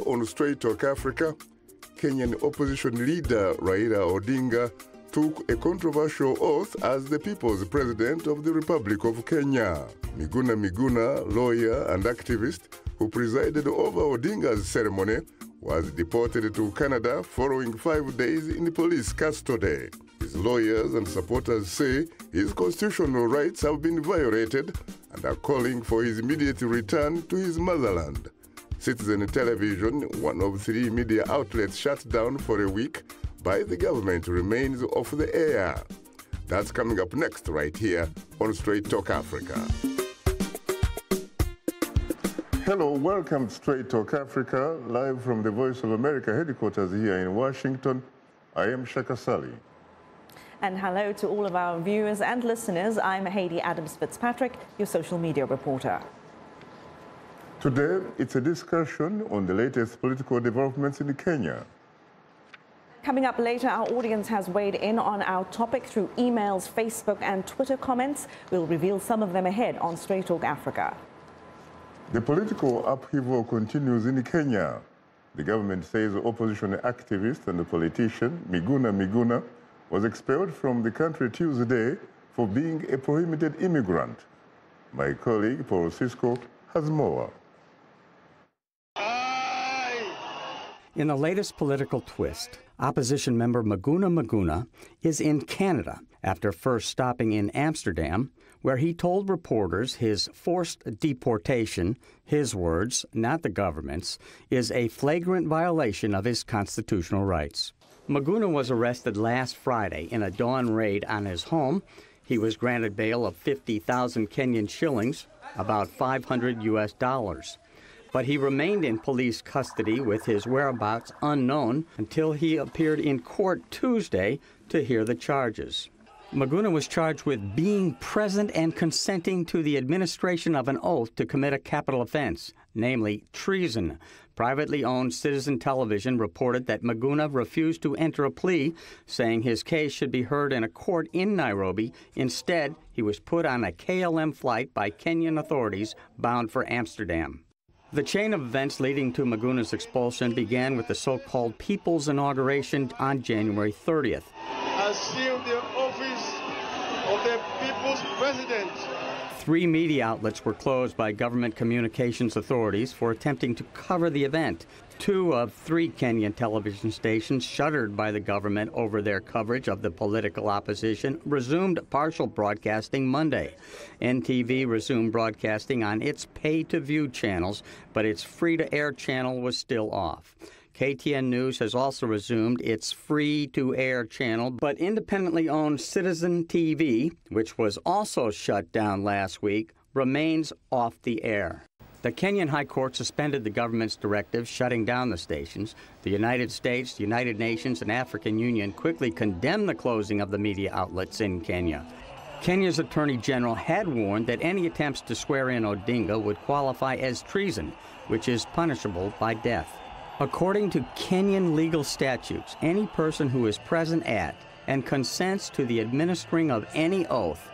on Straight Talk Africa, Kenyan opposition leader Raila Odinga took a controversial oath as the People's President of the Republic of Kenya. Miguna Miguna, lawyer and activist who presided over Odinga's ceremony, was deported to Canada following 5 days in police custody. His lawyers and supporters say his constitutional rights have been violated and are calling for his immediate return to his motherland. Citizen Television, one of 3 media outlets shut down for a week by the government, remains off the air. That's coming up next right here on Straight Talk Africa. Hello, welcome to Straight Talk Africa, live from the Voice of America headquarters here in Washington. I am Shaka Sali. And hello to all of our viewers and listeners. I'm Hayley Adams-Fitzpatrick, your social media reporter. Today, it's a discussion on the latest political developments in Kenya. Coming up later, our audience has weighed in on our topic through emails, Facebook and Twitter comments. We'll reveal some of them ahead on Straight Talk Africa. The political upheaval continues in Kenya. The government says opposition activist and politician Miguna Miguna was expelled from the country Tuesday for being a prohibited immigrant. My colleague Paul Cisco has more. In the latest political twist, opposition member Miguna Miguna is in Canada after first stopping in Amsterdam, where he told reporters his forced deportation, his words, not the government's, is a flagrant violation of his constitutional rights. Miguna was arrested last Friday in a dawn raid on his home. He was granted bail of 50,000 Kenyan shillings, about $500 US. But he remained in police custody with his whereabouts unknown until he appeared in court Tuesday to hear the charges. Miguna was charged with being present and consenting to the administration of an oath to commit a capital offense, namely treason. Privately owned Citizen Television reported that Miguna refused to enter a plea, saying his case should be heard in a court in Nairobi. Instead, he was put on a KLM flight by Kenyan authorities bound for Amsterdam. The chain of events leading to Miguna's expulsion began with the so-called People's Inauguration on January 30th. Assume the office of the People's President. 3 media outlets were closed by government communications authorities for attempting to cover the event. 2 of 3 Kenyan television stations shuttered by the government over their coverage of the political opposition resumed partial broadcasting Monday. NTV resumed broadcasting on its pay-to-view channels, but its free-to-air channel was still off. KTN News has also resumed its free-to-air channel, but independently owned Citizen TV, which was also shut down last week, remains off the air. The Kenyan High Court suspended the government's directive shutting down the stations. The United States, the United Nations, and African Union quickly condemned the closing of the media outlets in Kenya. Kenya's Attorney General had warned that any attempts to swear in Odinga would qualify as treason, which is punishable by death. According to Kenyan legal statutes, any person who is present at and consents to the administering of any oath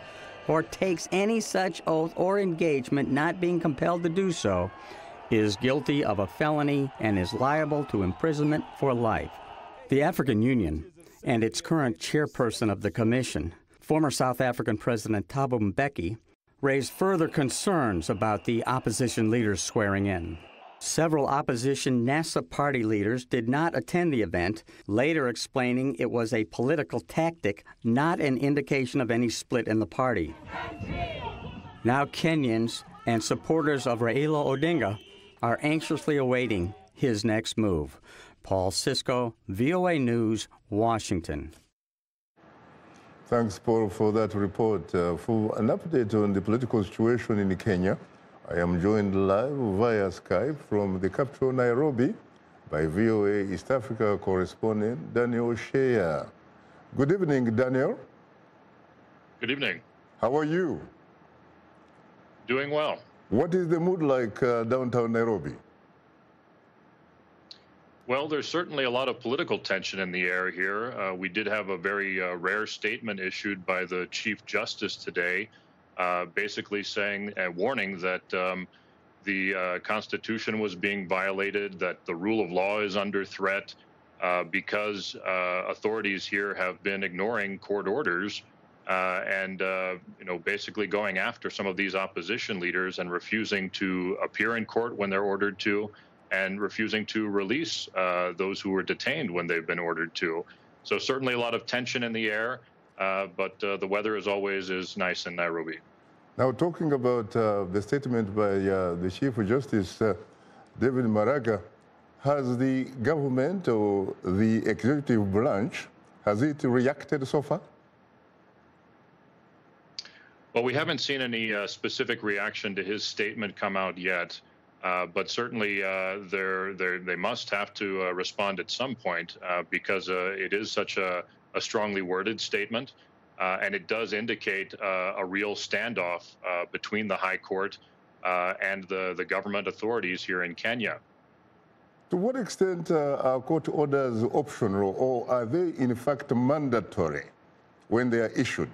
or takes any such oath or engagement not being compelled to do so is guilty of a felony and is liable to imprisonment for life. The African Union and its current chairperson of the commission, former South African President Thabo Mbeki, raised further concerns about the opposition leaders swearing in. Several opposition NASA party leaders did not attend the event, later explaining it was a political tactic, not an indication of any split in the party. Now Kenyans and supporters of Raila Odinga are anxiously awaiting his next move. Paul Cisco, VOA News, Washington. Thanks, Paul, for that report. For an update on the political situation in Kenya, I am joined live via Skype from the capital, Nairobi, by VOA East Africa correspondent Daniel Shea. Good evening, Daniel. Good evening. How are you? Doing well. What is the mood like downtown Nairobi? Well, there's certainly a lot of political tension in the air here. We did have a very rare statement issued by the Chief Justice today, basically saying, warning that the Constitution was being violated, that the rule of law is under threat, because authorities here have been ignoring court orders and basically going after some of these opposition leaders and refusing to appear in court when they're ordered to, and refusing to release those who were detained when they've been ordered to. So certainly a lot of tension in the air, but the weather, as always, is nice in Nairobi. Now, talking about the statement by the Chief Justice, David Maraga, has the government or the executive branch, has it reacted so far? Well, we haven't seen any specific reaction to his statement come out yet, but certainly they must have to respond at some point because it is such a strongly worded statement, and it does indicate a real standoff between the High Court and the government authorities here in Kenya. To what extent are court orders optional, or are they in fact mandatory when they are issued?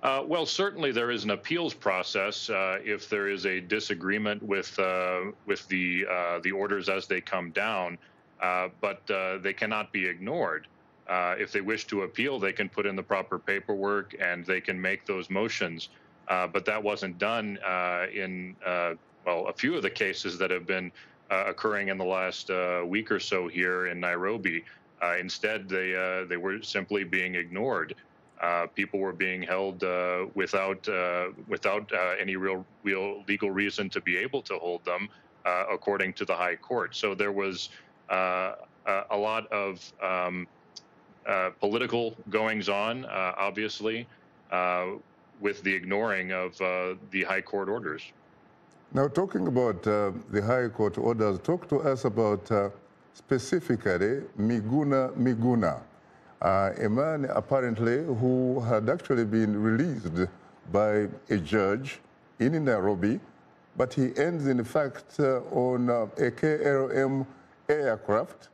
Well, certainly there is an appeals process if there is a disagreement with the orders as they come down, but they cannot be ignored. If they wish to appeal, they can put in the proper paperwork and they can make those motions. But that wasn't done in a few of the cases that have been occurring in the last week or so here in Nairobi. Instead, they were simply being ignored. People were being held without any real legal reason to be able to hold them, according to the High Court. So there was a lot of political goings-on, obviously, with the ignoring of the High Court orders. Now, talking about the High Court orders, talk to us about specifically Miguna. A man apparently who had actually been released by a judge in Nairobi, but he ends in fact on a KLM aircraft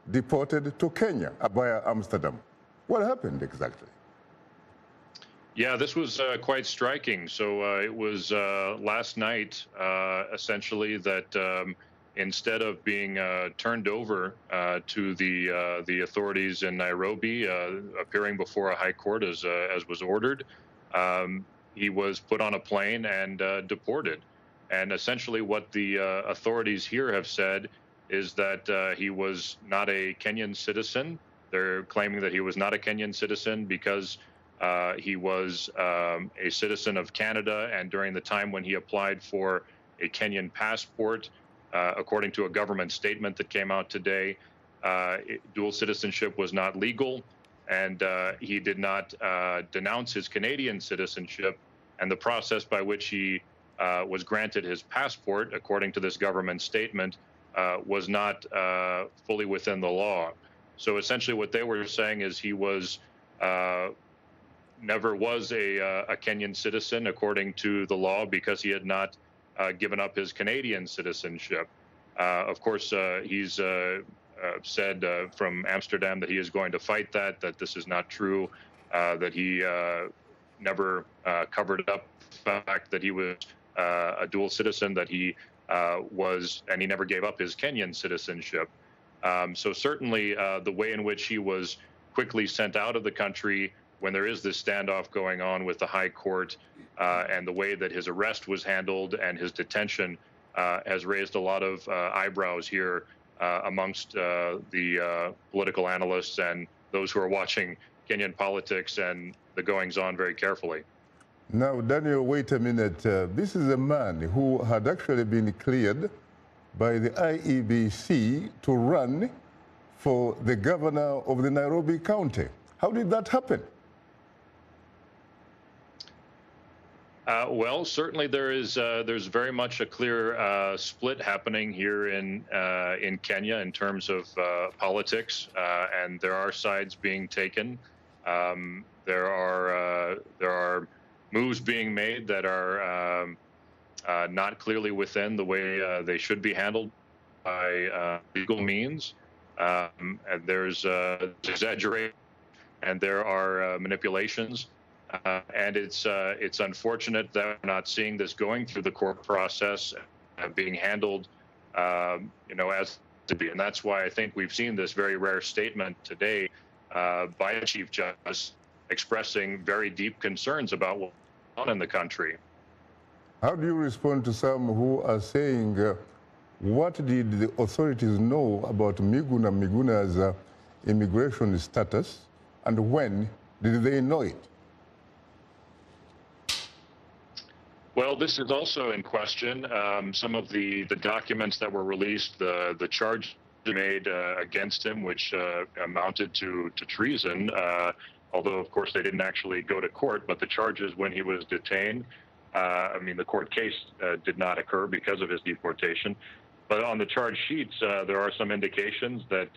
deported to Kenya via Amsterdam. What happened exactly? Yeah, this was quite striking. So it was last night, essentially, that instead of being turned over to the authorities in Nairobi, appearing before a high court as was ordered, he was put on a plane and deported. And essentially what the authorities here have said is that he was not a Kenyan citizen. They're claiming that he was not a Kenyan citizen because he was a citizen of Canada, and during the time when he applied for a Kenyan passport, according to a government statement that came out today, dual citizenship was not legal, and he did not denounce his Canadian citizenship, and the process by which he was granted his passport, according to this government statement, was not fully within the law. So essentially what they were saying is he was never was a Kenyan citizen according to the law because he had not given up his Canadian citizenship. Of course, he's said from Amsterdam that he is going to fight that this is not true, that he never covered up the fact that he was a dual citizen, that he was, and he never gave up his Kenyan citizenship. So certainly the way in which he was quickly sent out of the country when there is this standoff going on with the High Court, and the way that his arrest was handled and his detention has raised a lot of eyebrows here amongst the political analysts and those who are watching Kenyan politics and the goings-on very carefully. Now, Daniel, wait a minute. This is a man who had actually been cleared by the IEBC to run for the governor of the Nairobi County. How did that happen? Well, certainly there's very much a clear split happening here in Kenya in terms of politics, and there are sides being taken. There are moves being made that are not clearly within the way they should be handled by legal means. And there's exaggeration, and there are manipulations And it's unfortunate that we're not seeing this going through the court process, being handled, as to be. And that's why I think we've seen this very rare statement today by the Chief Justice expressing very deep concerns about what's going on in the country. How do you respond to some who are saying, what did the authorities know about Miguna's immigration status, and when did they know it? Well, this is also in question. Some of the documents that were released, the charge made against him, which amounted to treason, although, of course, they didn't actually go to court, but the charges when he was detained, the court case did not occur because of his deportation. But on the charge sheets, there are some indications that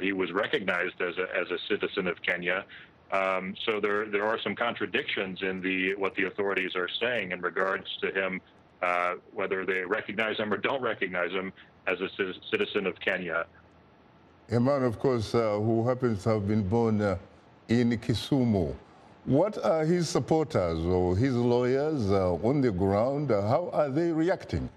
he was recognized as a citizen of Kenya. So there are some contradictions in what the authorities are saying in regards to him, whether they recognize him or don't recognize him as a citizen of Kenya. A man, of course, who happens to have been born in Kisumu. What are his supporters or his lawyers on the ground? How are they reacting?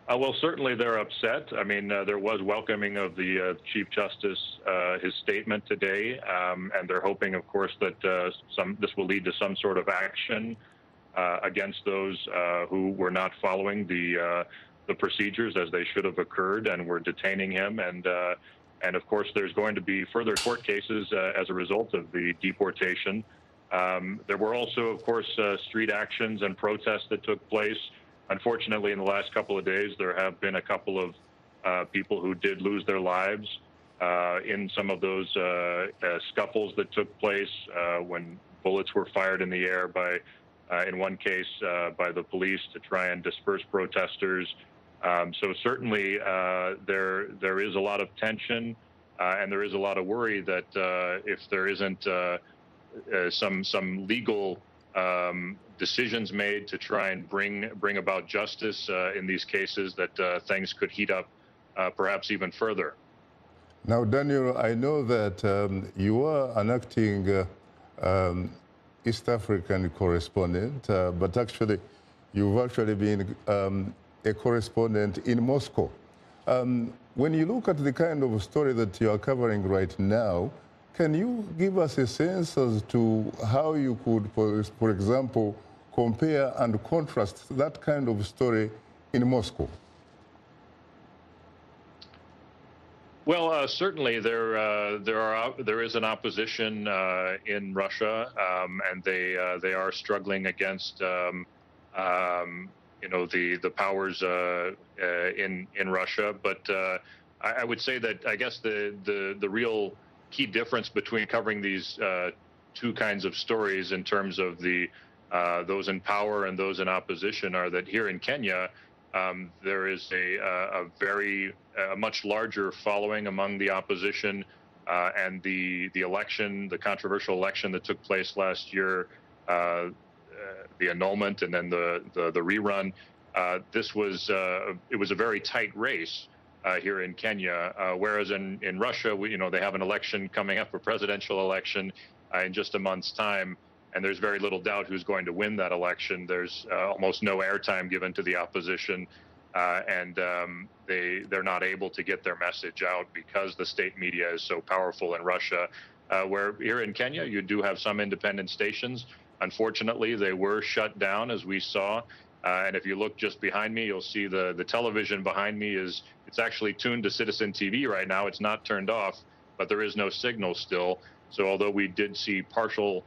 Well, certainly they're upset. I mean, there was welcoming of the Chief Justice, his statement today, and they're hoping, of course, that this will lead to some sort of action against those who were not following the procedures as they should have occurred and were detaining him. And of course, there's going to be further court cases as a result of the deportation. There were also, of course, street actions and protests that took place. Unfortunately, in the last couple of days, there have been a couple of people who did lose their lives in some of those scuffles that took place when bullets were fired in the air in one case, by the police to try and disperse protesters. So certainly there is a lot of tension and there is a lot of worry that if there isn't some legal decisions made to try and bring about justice in these cases, that things could heat up perhaps even further. Now, Daniel, I know that you are an acting East African correspondent, but actually you've actually been a correspondent in Moscow. When you look at the kind of story that you are covering right now, can you give us a sense as to how you could, for example, compare and contrast that kind of story in Moscow? Well, certainly there is an opposition in Russia, and they are struggling against the powers in Russia. But I would say that I guess the real key difference between covering these two kinds of stories in terms of those in power and those in opposition are that here in Kenya, there is a much larger following among the opposition, and the controversial election that took place last year, the annulment and then the rerun. It was a very tight race here in Kenya, whereas in Russia, they have an election coming up, a presidential election in just a month's time. And there's very little doubt who's going to win that election. There's almost no airtime given to the opposition, and they're not able to get their message out because the state media is so powerful in Russia. Where here in Kenya, you do have some independent stations. Unfortunately, they were shut down, as we saw. And if you look just behind me, you'll see the television behind me it's actually tuned to Citizen TV right now. It's not turned off, but there is no signal still. So although we did see partial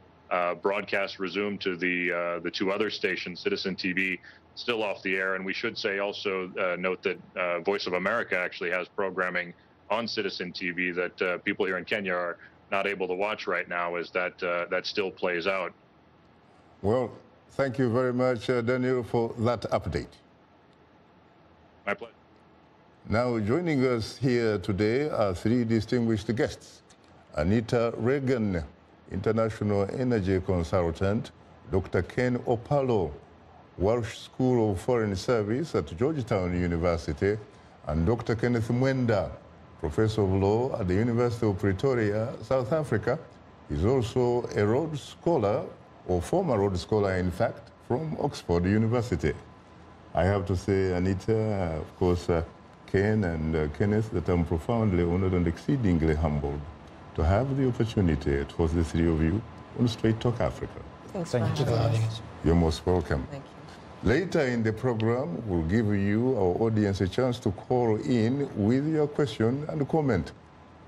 broadcast resumed to the two other stations, Citizen TV still off the air. And we should say also note that Voice of America actually has programming on Citizen TV that people here in Kenya are not able to watch right now, as that still plays out. Well, thank you very much, Daniel, for that update. My pleasure. Now, joining us here today are three distinguished guests. Anita Reagan, International Energy Consultant, Dr. Ken Opalo, Walsh School of Foreign Service at Georgetown University, and Dr. Kenneth Mwenda, Professor of Law at the University of Pretoria, South Africa. He's also a Rhodes Scholar, or former Rhodes Scholar, in fact, from Oxford University. I have to say, Anita, of course, Ken and Kenneth, that I'm profoundly honored and exceedingly humbled to have the opportunity to host the three of you on Straight Talk Africa. Thank you for having us. You're most welcome. Thank you. Later in the program, we'll give you, our audience, a chance to call in with your question and comment.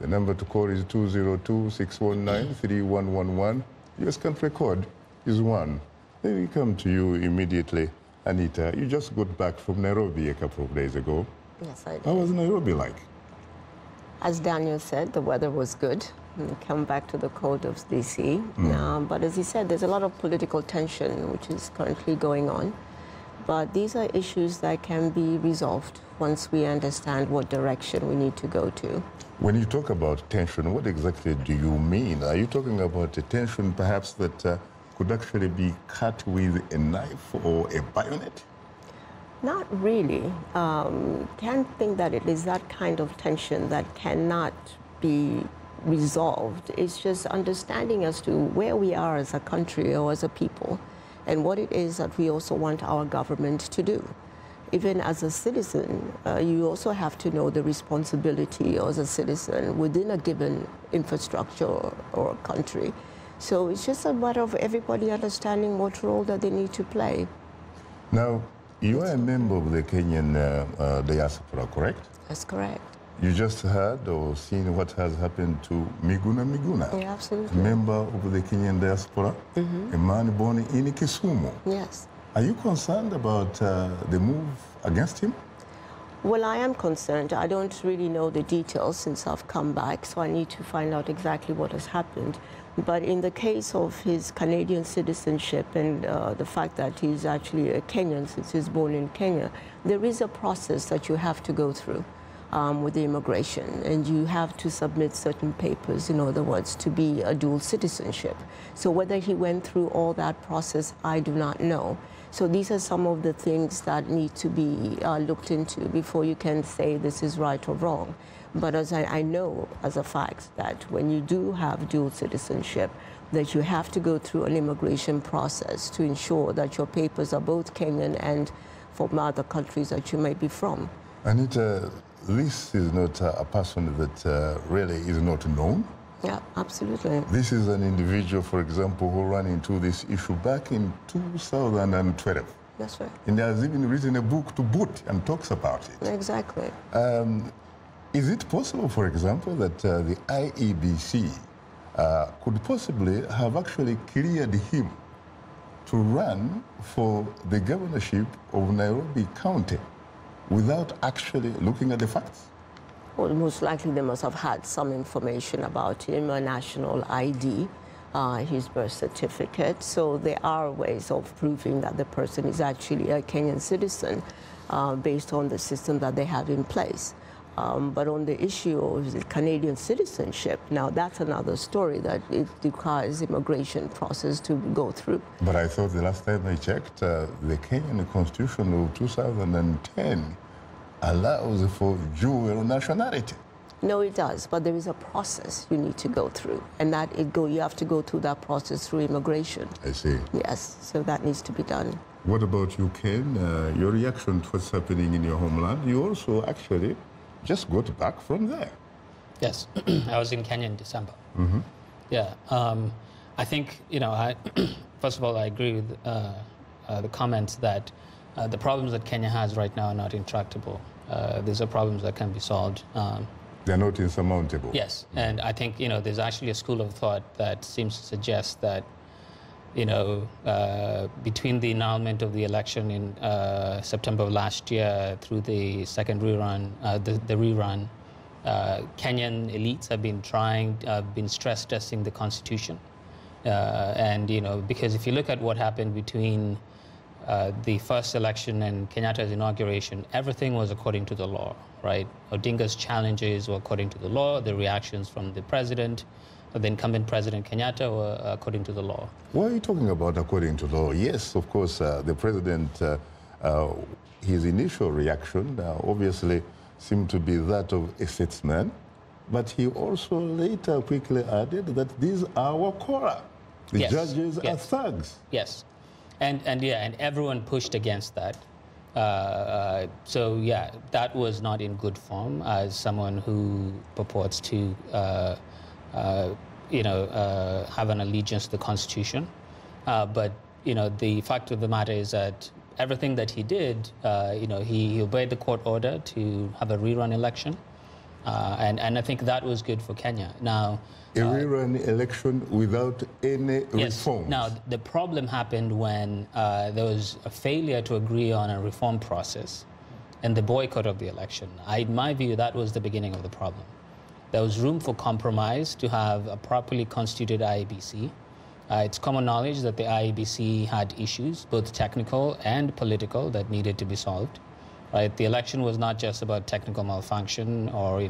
The number to call is 202-619-3111. US country code is 1. Then we come to you immediately. Anita, you just got back from Nairobi a couple of days ago. Yes, I did. How was Nairobi like? As Daniel said, the weather was good. We come back to the cold of DC. But as he said, there's a lot of political tension which is currently going on. But these are issues that can be resolved once we understand what direction we need to go to. When you talk about tension, what exactly do you mean? Are you talking about a tension perhaps that could actually be cut with a knife or a bayonet? Not really. Can't think that it is that kind of tension that cannot be resolved. It's just understanding as to where we are as a country or as a people and what it is that we also want our government to do. Even as a citizen, you also have to know the responsibility as a citizen within a given infrastructure or country. So it's just a matter of everybody understanding what role that they need to play. Now, you are a member of the Kenyan diaspora, correct? That's correct. You just heard or seen what has happened to Miguna Miguna, Yeah, a absolutely. member of the Kenyan diaspora, a man born in Kisumu. Yes. Are you concerned about the move against him? Well, I am concerned. I don't really know the details since I've come back, so I need to find out exactly what has happened. But in the case of his Canadian citizenship and the fact that he's actually a Kenyan since he's born in Kenya, there is a process that you have to go through with the immigration, and you have to submit certain papers, in other words, to be a dual citizenship. So whether he went through all that process, I do not know. So these are some of the things that need to be looked into before you can say this is right or wrong. But as I know as a fact that when you do have dual citizenship, that you have to go through an immigration process to ensure that your papers are both Kenyan and from other countries that you may be from. Anita, this is not a person that really is not known. Yeah, absolutely. This is an individual, for example, who ran into this issue back in 2012. That's right. And has even written a book to boot and talks about it. Exactly. Is it possible, for example, that the IEBC could possibly have actually cleared him to run for the governorship of Nairobi County without actually looking at the facts? Well, most likely they must have had some information about him, a national ID, his birth certificate. So there are ways of proving that the person is actually a Kenyan citizen based on the system that they have in place. But on the issue of the Canadian citizenship, now that's another story that it requires immigration process to go through. But I thought the last time I checked, the Kenyan Constitution of 2010 allows for dual nationality. No, it does, but there is a process you need to go through, and you have to go through that process through immigration. I see. Yes, so that needs to be done. What about you, Ken? Your reaction to what's happening in your homeland? You also actually just got back from there. Yes, I was in Kenya in December. Yeah, I think, first of all, I agree with the comments that the problems that Kenya has right now are not intractable. These are problems that can be solved. They're not insurmountable. Yes, and I think, there's actually a school of thought that seems to suggest that, between the annulment of the election in September of last year through the second rerun, the rerun, Kenyan elites have been stress testing the constitution. Because if you look at what happened between the first election and Kenyatta's inauguration, everything was according to the law, right? Odinga's challenges were according to the law, the reactions from the president, the incumbent President Kenyatta, were according to the law. What are you talking about according to law? Yes, of course, the president, his initial reaction obviously seemed to be that of a statesman but he also later quickly added that these are Wakora. The judges are thugs. Yes, and everyone pushed against that. So yeah, that was not in good form as someone who purports to, have an allegiance to the Constitution. But the fact of the matter is that everything that he did, he obeyed the court order to have a rerun election, and I think that was good for Kenya. Now, a rerun election without any reforms. Now, the problem happened when there was a failure to agree on a reform process and the boycott of the election. In my view, that was the beginning of the problem. There was room for compromise to have a properly constituted IEBC. It's common knowledge that the IEBC had issues, both technical and political, that needed to be solved. Right? The election was not just about technical malfunction or,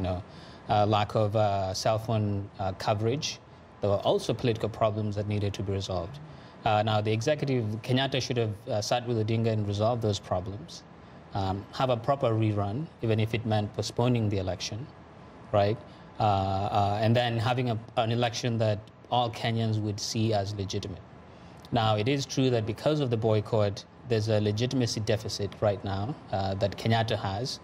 lack of cell phone coverage. There were also political problems that needed to be resolved. Now, the executive, Kenyatta, should have sat with Odinga and resolved those problems. Have a proper rerun, even if it meant postponing the election, right? And then having an election that all Kenyans would see as legitimate. Now, it is true that because of the boycott, there's a legitimacy deficit right now that Kenyatta has.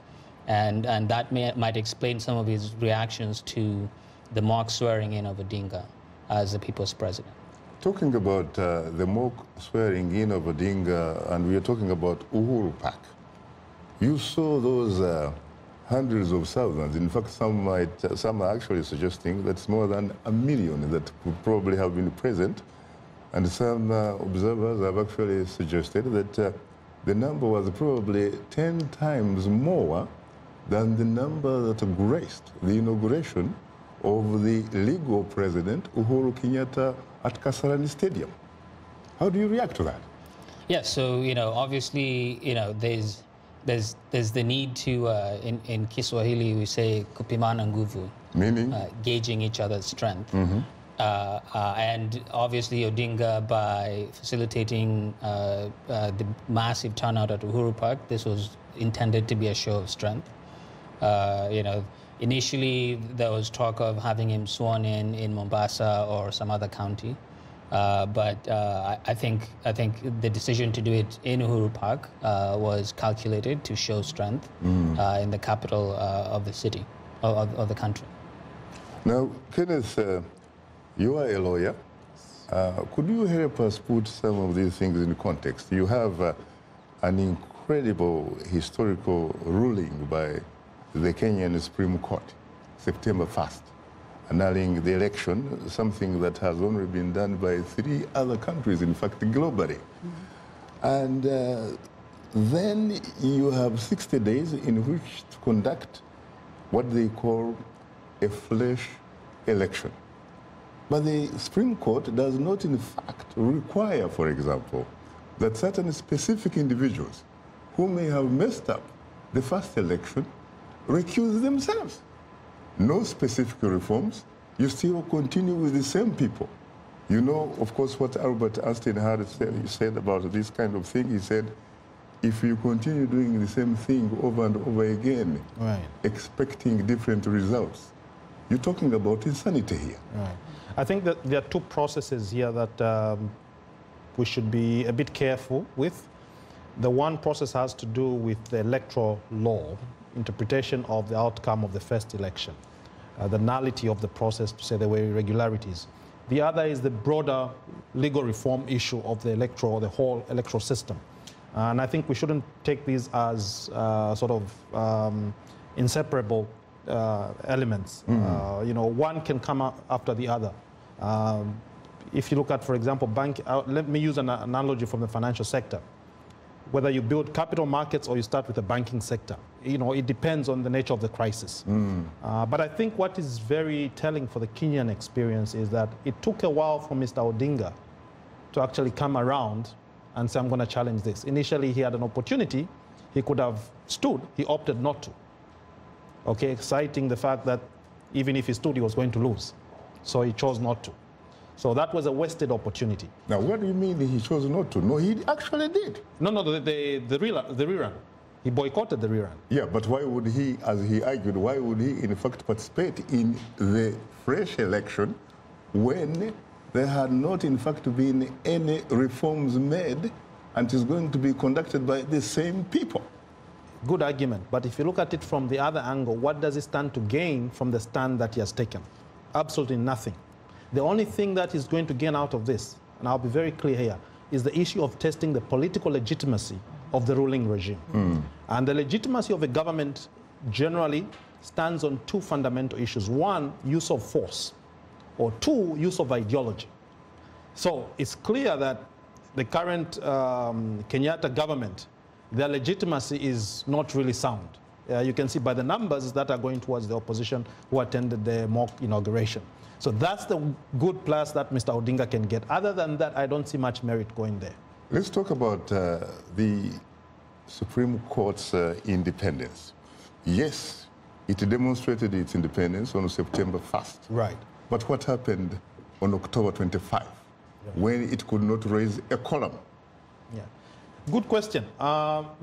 And that might explain some of his reactions to the mock swearing in of Odinga as the people's president. Talking about the mock swearing in of Odinga, and we are talking about Uhuru Park. You saw those hundreds of thousands. In fact, some are actually suggesting that's more than 1 million that could probably have been present. And some observers have actually suggested that the number was probably 10 times more than the number that graced the inauguration of the legal president, Uhuru Kenyatta, at Kasarani Stadium. How do you react to that? Yeah, so, obviously, there's the need to, in Kiswahili, we say kupimana nguvu. Meaning? Gauging each other's strength. Mm-hmm. And obviously Odinga, by facilitating the massive turnout at Uhuru Park, this was intended to be a show of strength. Initially there was talk of having him sworn in Mombasa or some other county, but I think the decision to do it in Uhuru Park was calculated to show strength in the capital of the city, of the country. Now, Kenneth, you are a lawyer. Could you help us put some of these things in context? You have an incredible historical ruling by the Kenyan Supreme Court, September 1st, annulling the election, something that has only been done by 3 other countries, in fact, globally. And then you have 60 days in which to conduct what they call a flash election. But the Supreme Court does not, in fact, require, for example, that certain specific individuals who may have messed up the first election recuse themselves. No specific reforms. You still continue with the same people. You know, of course, what Albert Einstein had said about this kind of thing. He said, if you continue doing the same thing over and over again, right, expecting different results, you're talking about insanity here. Right. I think that there are 2 processes here that we should be a bit careful with. The one process has to do with the electoral law, interpretation of the outcome of the first election, the nullity of the process, to say there were irregularities. The other is the broader legal reform issue of the whole electoral system. And I think we shouldn't take these as inseparable elements. One can come after the other. If you look at, for example, let me use an analogy from the financial sector. Whether you build capital markets or you start with the banking sector, it depends on the nature of the crisis. But I think what is very telling for the Kenyan experience is that it took a while for Mr. Odinga to actually come around and say, I'm going to challenge this. Initially, he had an opportunity. He could have stood. He opted not to. Okay, citing the fact that even if he stood, he was going to lose. So he chose not to. So that was a wasted opportunity. Now, what do you mean he chose not to? No, he actually did. No, the rerun. He boycotted the rerun. Yeah, but why would he, as he argued, why would he in fact participate in the fresh election when there had not in fact been any reforms made and is going to be conducted by the same people? Good argument, but if you look at it from the other angle, what does he stand to gain from the stand that he has taken? Absolutely nothing. The only thing that he's going to gain out of this, and I'll be very clear here, is the issue of testing the political legitimacy of the ruling regime. And the legitimacy of a government generally stands on two fundamental issues. One, use of force, or two, use of ideology. So it's clear that the current Kenyatta government, their legitimacy is not really sound. You can see by the numbers that are going towards the opposition who attended the mock inauguration. So that's the good plus that Mr. Odinga can get. Other than that, I don't see much merit going there. Let's talk about the Supreme Court's independence. Yes, it demonstrated its independence on September 1st. Right. But what happened on October 25, when it could not raise a column? Yeah. Good question.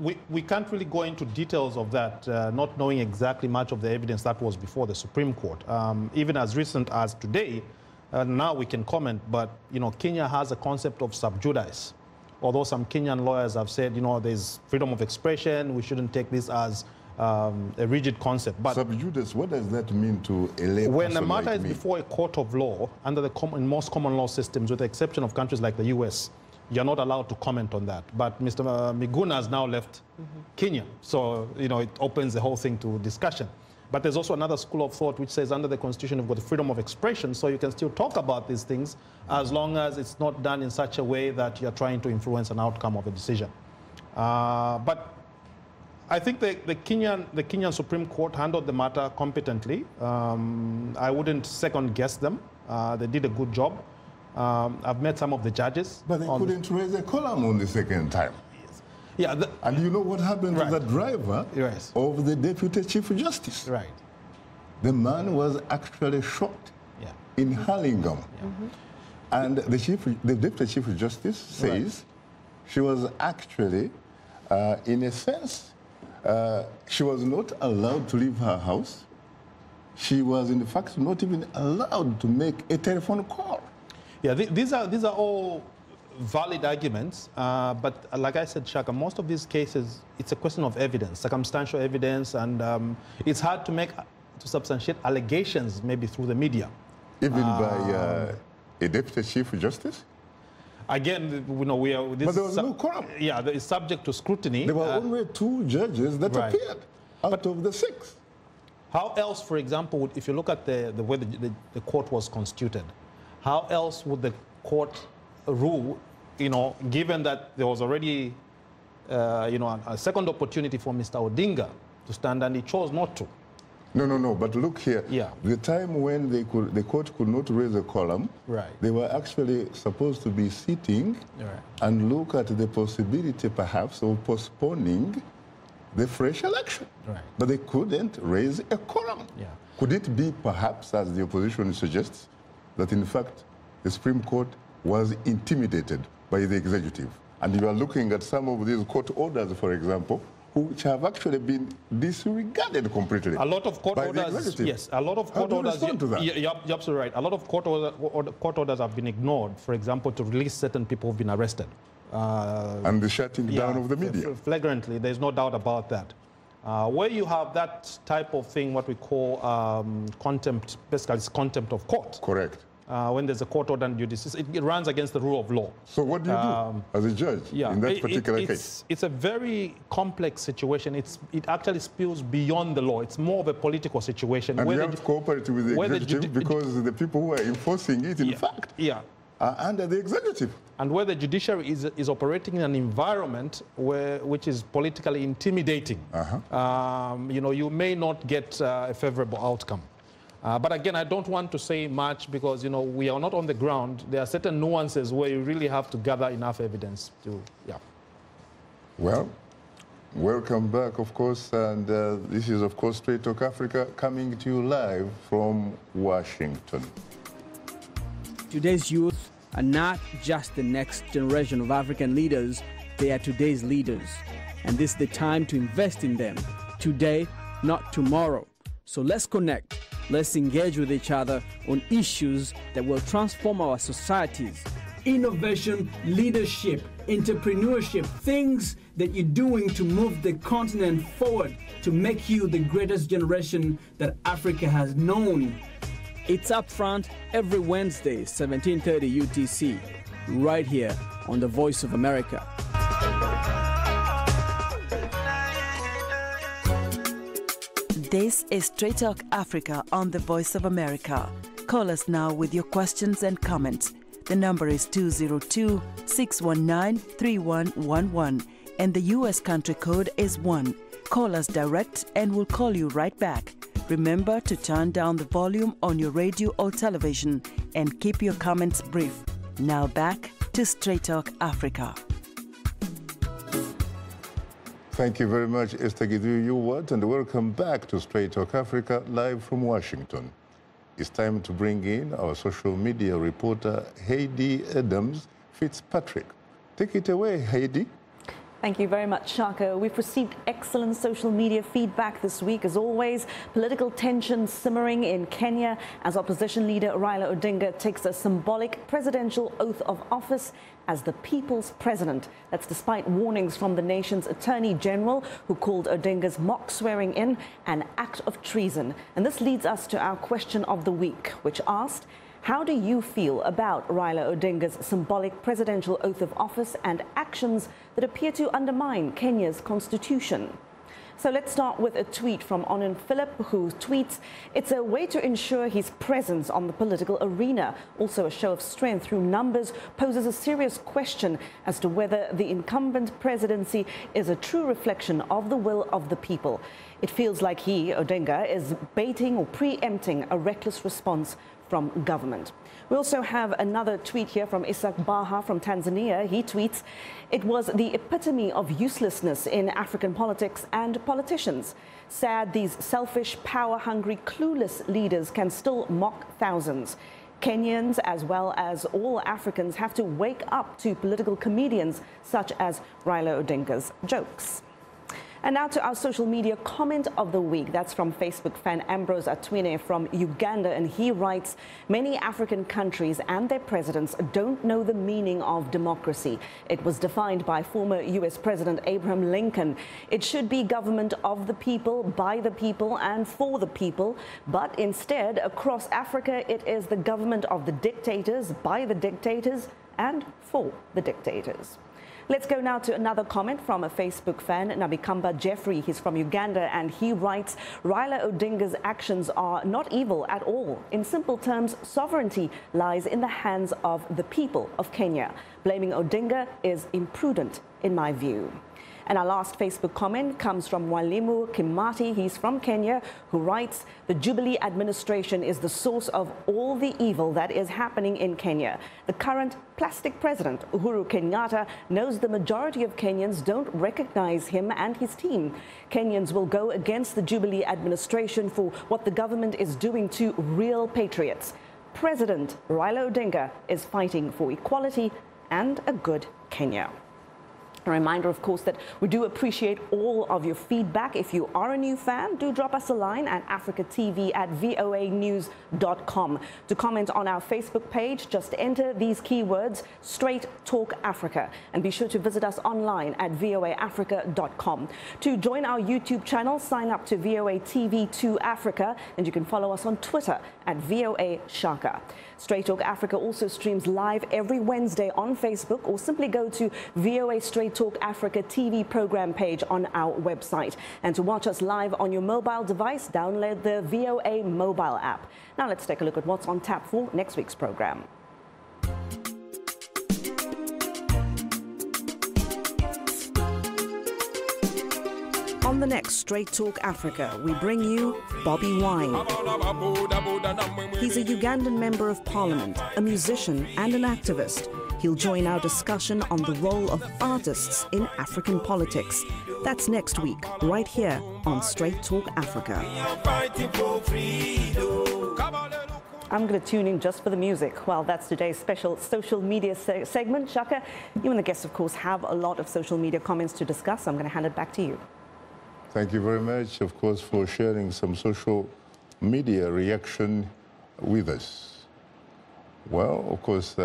We can't really go into details of that, not knowing exactly much of the evidence that was before the Supreme Court. Even as recent as today, now we can comment, but Kenya has a concept of sub judice. Although some Kenyan lawyers have said, there's freedom of expression, we shouldn't take this as a rigid concept. But sub judice, what does that mean to a lay person? When a matter like is me? before a court of law, under the in most common law systems, with the exception of countries like the US, you're not allowed to comment on that. But Mr. Miguna has now left Kenya. So, it opens the whole thing to discussion. But there's also another school of thought which says under the Constitution you've got the freedom of expression, so you can still talk about these things as long as it's not done in such a way that you're trying to influence an outcome of a decision. But I think the Kenyan Supreme Court handled the matter competently. I wouldn't second guess them. They did a good job. I've met some of the judges. But they couldn't raise a column on the second time. Yeah, and you know what happened to the driver of the Deputy Chief Justice? Right. The man was actually shot in Hurlingham. And the Deputy Chief Justice says she was actually, in a sense, she was not allowed to leave her house. She was, in fact, not even allowed to make a telephone call. Yeah, these are all valid arguments, but like I said, Shaka, most of these cases, it's a question of evidence, circumstantial evidence, and it's hard to substantiate allegations maybe through the media. Even by a Deputy Chief Justice? Again, we are... But there was no quorum. Yeah, it's subject to scrutiny. There were only 2 judges that appeared out of the 6. How else, for example, if you look at the way the court was constituted, how else would the court rule, given that there was already, a second opportunity for Mr. Odinga to stand and he chose not to? No, but look here. Yeah. The time when the court could not raise a column, they were actually supposed to be sitting and look at the possibility, perhaps, of postponing the fresh election. But they couldn't raise a quorum. Could it be, perhaps, as the opposition suggests, that in fact the Supreme Court was intimidated by the executive? And you are looking at some of these court orders, for example, which have actually been disregarded completely. A lot of court by orders, the executive. yes, a lot of court orders. To that? You're absolutely right. A lot of court orders have been ignored. For example, to release certain people who've been arrested. And the shutting down of the media. Flagrantly, there's no doubt about that. Where you have that type of thing, what we call contempt, basically it's contempt of court. Correct. When there's a court order and you desist, it runs against the rule of law. So what do you do as a judge in that particular case? It's a very complex situation. It actually spills beyond the law. It's more of a political situation. And you have to cooperate with the executive because the people who are enforcing it, in fact, are under the executive. And where the judiciary is operating in an environment which is politically intimidating, you may not get a favorable outcome. But again, I don't want to say much because, we are not on the ground. There are certain nuances where you really have to gather enough evidence to, Well, welcome back, of course. And this is, of course, Straight Talk Africa coming to you live from Washington. Today's youth are not just the next generation of African leaders, They are today's leaders, and this is the time to invest in them. Today, not tomorrow. So let's connect. Let's engage with each other on issues that will transform our societies. Innovation, leadership, entrepreneurship, things that you're doing to move the continent forward, to make you the greatest generation that Africa has known. It's Upfront every Wednesday, 17:30 UTC, right here on The Voice of America. This is Straight Talk Africa on The Voice of America. Call us now with your questions and comments. The number is 202-619-3111 and the U.S. country code is 1. Call us direct and we'll call you right back. Remember to turn down the volume on your radio or television and keep your comments brief. Now back to Straight Talk Africa. Thank you very much, Esther Githui-Ewart, and welcome back to Straight Talk Africa, live from Washington. It's time to bring in our social media reporter, Heidi Adams Fitzpatrick. Take it away, Heidi. Thank you very much, Shaka. We've received excellent social media feedback this week. As always, political tension simmering in Kenya as opposition leader Raila Odinga takes a symbolic presidential oath of office as the people's president. That's despite warnings from the nation's attorney general, who called Odinga's mock swearing in an act of treason. And this leads us to our question of the week, which asked, how do you feel about Raila Odinga's symbolic presidential oath of office and actions that appear to undermine Kenya's constitution? So let's start with a tweet from Onan Philip, who tweets, it's a way to ensure his presence on the political arena. Also, a show of strength through numbers poses a serious question as to whether the incumbent presidency is a true reflection of the will of the people. It feels like he, Odinga, is baiting or preempting a reckless response from government. We also have another tweet here from Isaac Baha from Tanzania. He tweets, it was the epitome of uselessness in African politics and politicians. Sad these selfish, power-hungry, clueless leaders can still mock thousands. Kenyans, as well as all Africans, have to wake up to political comedians such as Raila Odinga's jokes. And now to our social media comment of the week. That's from Facebook fan Ambrose Atwine from Uganda, and he writes, many African countries and their presidents don't know the meaning of democracy. It was defined by former U.S. President Abraham Lincoln. It should be government of the people, by the people, and for the people. But instead, across Africa, it is the government of the dictators, by the dictators, and for the dictators. Let's go now to another comment from a Facebook fan, Nabikamba Jeffrey. He's from Uganda, and he writes, Raila Odinga's actions are not evil at all. In simple terms, sovereignty lies in the hands of the people of Kenya. Blaming Odinga is imprudent, in my view. And our last Facebook comment comes from Walimu Kimati. He's from Kenya, who writes, the Jubilee administration is the source of all the evil that is happening in Kenya. The current plastic president, Uhuru Kenyatta, knows the majority of Kenyans don't recognize him and his team. Kenyans will go against the Jubilee administration for what the government is doing to real patriots. President Raila Odinga is fighting for equality and a good Kenya. A reminder, of course, that we do appreciate all of your feedback. If you are a new fan, do drop us a line at africatv@voanews.com. To comment on our Facebook page, just enter these keywords, Straight Talk Africa, and be sure to visit us online at voaafrica.com. To join our YouTube channel, sign up to VOA TV2 Africa, and you can follow us on Twitter at VOA Shaka. Straight Talk Africa also streams live every Wednesday on Facebook, or simply go to VOA Straight Talk Africa TV program page on our website. And to watch us live on your mobile device, download the VOA mobile app. Now let's take a look at what's on tap for next week's program. On the next Straight Talk Africa, we bring you Bobby Wine. He's a Ugandan member of parliament, a musician and an activist. He'll join our discussion on the role of artists in African politics. That's next week, right here on Straight Talk Africa. I'm going to tune in just for the music. Well, that's today's special social media segment. Shaka, you and the guests, of course, have a lot of social media comments to discuss. I'm going to hand it back to you. Thank you very much, of course, for sharing some social media reaction with us. Well, of course,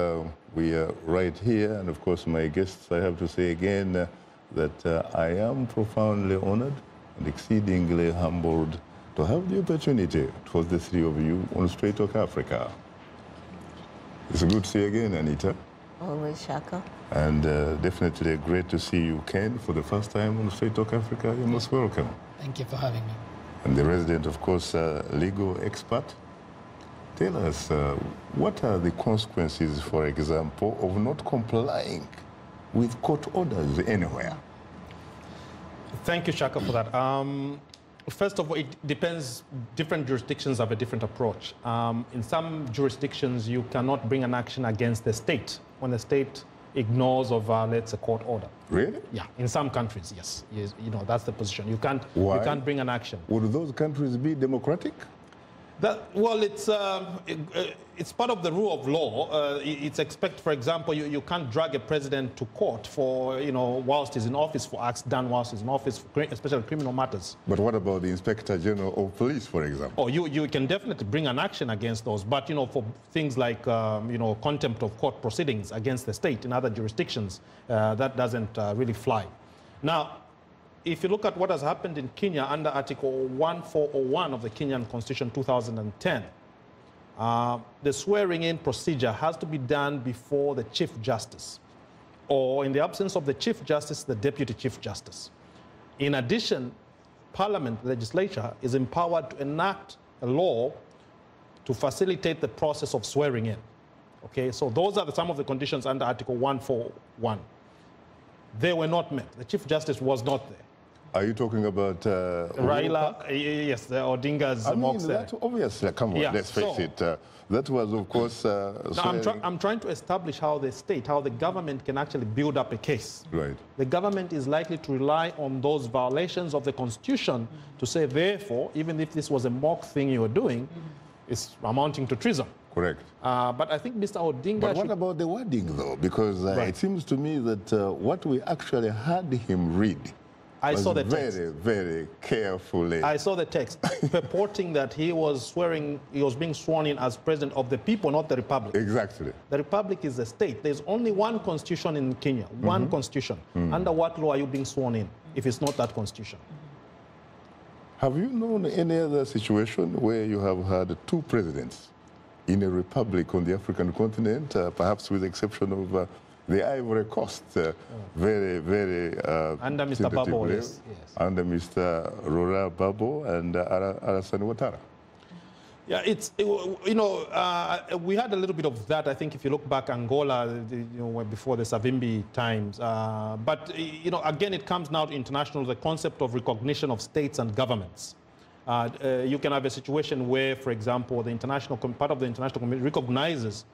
we are right here, and of course, my guests, I have to say again that I am profoundly honored and exceedingly humbled to have the opportunity towards the three of you on Straight Talk Africa. It's good to see you again, Anita. Always, Shaka. And definitely great to see you, Ken, for the first time on Straight Talk Africa. You're most welcome. Thank you for having me. And the resident, of course, legal expert. Tell us, what are the consequences, for example, of not complying with court orders anywhere? Thank you, Shaka, for that. First of all, it depends. Different jurisdictions have a different approach. In some jurisdictions, you cannot bring an action against the state when the state ignores or violates a court order. Really? Yeah. In some countries, yes. You know, that's the position. You can't. Why? You can't bring an action. Would those countries be democratic? Well, it's part of the rule of law. It's expected, for example, you can't drag a president to court for, whilst he's in office, for acts done whilst he's in office, especially criminal matters. But what about the Inspector General of Police, for example? Oh, you can definitely bring an action against those. But, for things like, contempt of court proceedings against the state in other jurisdictions, that doesn't really fly. Now, if you look at what has happened in Kenya under Article 1401 of the Kenyan Constitution 2010, the swearing-in procedure has to be done before the Chief Justice, or in the absence of the Chief Justice, the Deputy Chief Justice. In addition, Parliament, the legislature, is empowered to enact a law to facilitate the process of swearing in. Okay, so those are some of the conditions under Article 141. They were not met. The Chief Justice was not there. Are you talking about Raila? Yes, the Odinga's mock that obviously, come on, let's face it. That was, of course, I'm trying to establish how the state, how the government can actually build up a case. Right. The government is likely to rely on those violations of the Constitution to say, therefore, even if this was a mock thing you were doing, it's amounting to treason. Correct. But I think Mr. Odinga... But what about the wording, though? Because it seems to me that what we actually had him read saw the text. Very, very carefully. I saw the text purporting that he was being sworn in as president of the people, not the republic. Exactly. The republic is a state. There's only one constitution in Kenya, one constitution. Under what law are you being sworn in if it's not that constitution? Have you known any other situation where you have had two presidents in a republic on the African continent, perhaps with the exception of the Ivory Coast, very, very under Mr. Babo, yes. Under Mr. Rora Babo and Alassane Ouattara. Yeah, we had a little bit of that. I think if you look back, Angola, before the Savimbi times. But again, it comes now to international, the concept of recognition of states and governments. You can have a situation where, for example, part of the international community recognizes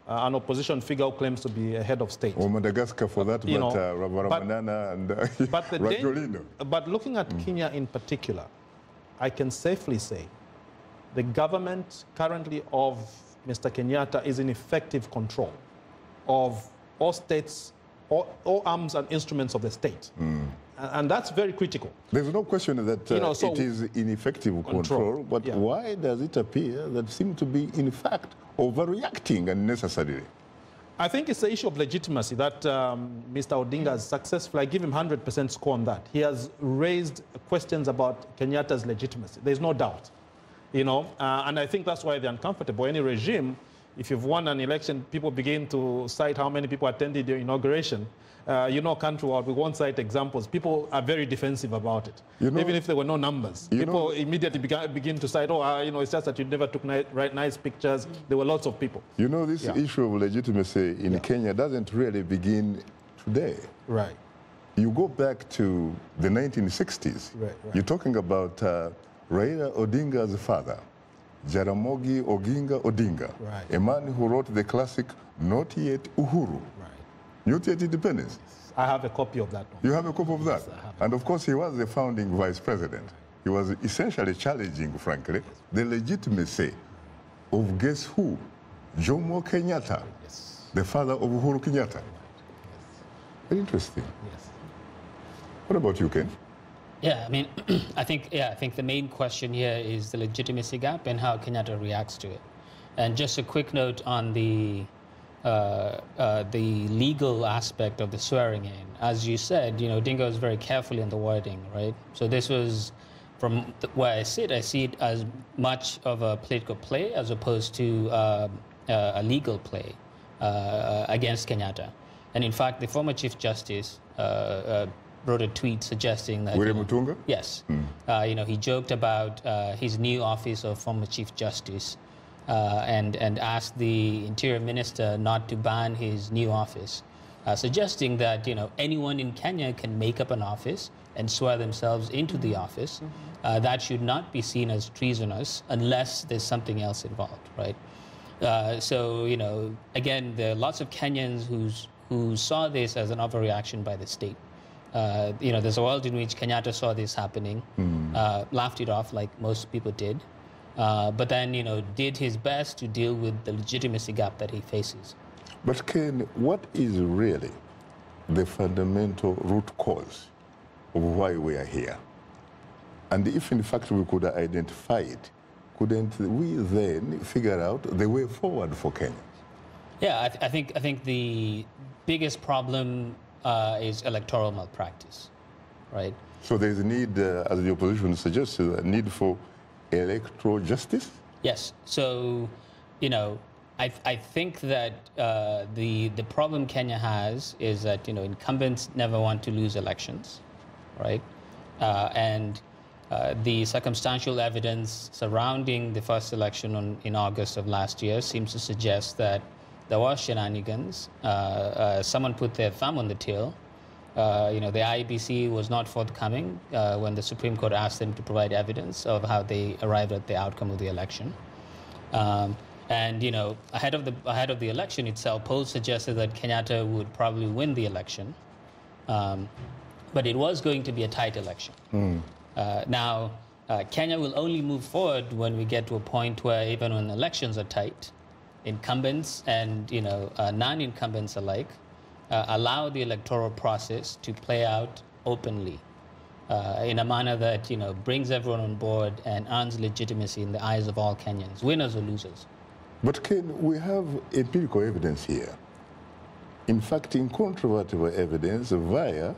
an opposition figure who claims to be a head of state. Or Madagascar for that, Ravalomanana and Rajoelina. But looking at Kenya in particular, I can safely say the government currently of Mr. Kenyatta is in effective control of all states, all arms and instruments of the state. And that's very critical. There's no question that it is ineffective control, but why does it appear that seem to be, in fact, overreacting unnecessarily? I think it's the issue of legitimacy that Mr. Odinga has successfully. I give him 100% score on that. He has raised questions about Kenyatta's legitimacy. There's no doubt, and I think that's why they're uncomfortable. Any regime, if you've won an election, people begin to cite how many people attended your inauguration. Countrywide, we won't cite examples. People are very defensive about it, even if there were no numbers. People immediately begin to cite, it's just that you never took nice pictures. There were lots of people. This issue of legitimacy in Kenya doesn't really begin today. Right. You go back to the 1960s. Right. You're talking about Raila Odinga's father, Jaramogi Oginga Odinga, a man who wrote the classic Not Yet Uhuru. Not Yet Independence. I have a copy of that one. You have a copy of that? Yes, and of course, he was the founding vice president. He was essentially challenging, frankly, the legitimacy of guess who? Jomo Kenyatta, Yes. the father of Uhuru Kenyatta. Yes. Very interesting. Yes. What about you, Ken? Yeah, I mean, I think the main question here is the legitimacy gap and how Kenyatta reacts to it. And just a quick note on the legal aspect of the swearing in. As you said, Odinga was very careful in the wording, right? So this was, from where I see it as much of a political play as opposed to a legal play against Kenyatta. And in fact, the former Chief Justice wrote a tweet suggesting that William Mutunga? Yes, he joked about his new office of former Chief Justice and asked the Interior Minister not to ban his new office, suggesting that anyone in Kenya can make up an office and swear themselves into the office. That should not be seen as treasonous unless there's something else involved, right? So again, there are lots of Kenyans who saw this as an overreaction by the state. There's a world in which Kenyatta saw this happening, laughed it off like most people did, but then, did his best to deal with the legitimacy gap that he faces. But Ken, what is really the fundamental root cause of why we are here? And if in fact we could identify it, couldn't we then figure out the way forward for Kenya? Yeah, I think the biggest problem is electoral malpractice, right? So there's a need, as the opposition suggests, a need for electoral justice? Yes. So, I think that the problem Kenya has is that, incumbents never want to lose elections, right? And the circumstantial evidence surrounding the first election in August of last year seems to suggest that there was shenanigans. Someone put their thumb on the till. The IEBC was not forthcoming when the Supreme Court asked them to provide evidence of how they arrived at the outcome of the election. And ahead of the election itself, polls suggested that Kenyatta would probably win the election, but it was going to be a tight election. Now, Kenya will only move forward when we get to a point where even when elections are tight, incumbents and non-incumbents alike allow the electoral process to play out openly in a manner that brings everyone on board and earns legitimacy in the eyes of all Kenyans, winners or losers. But Ken, we have empirical evidence here. In fact, incontrovertible evidence via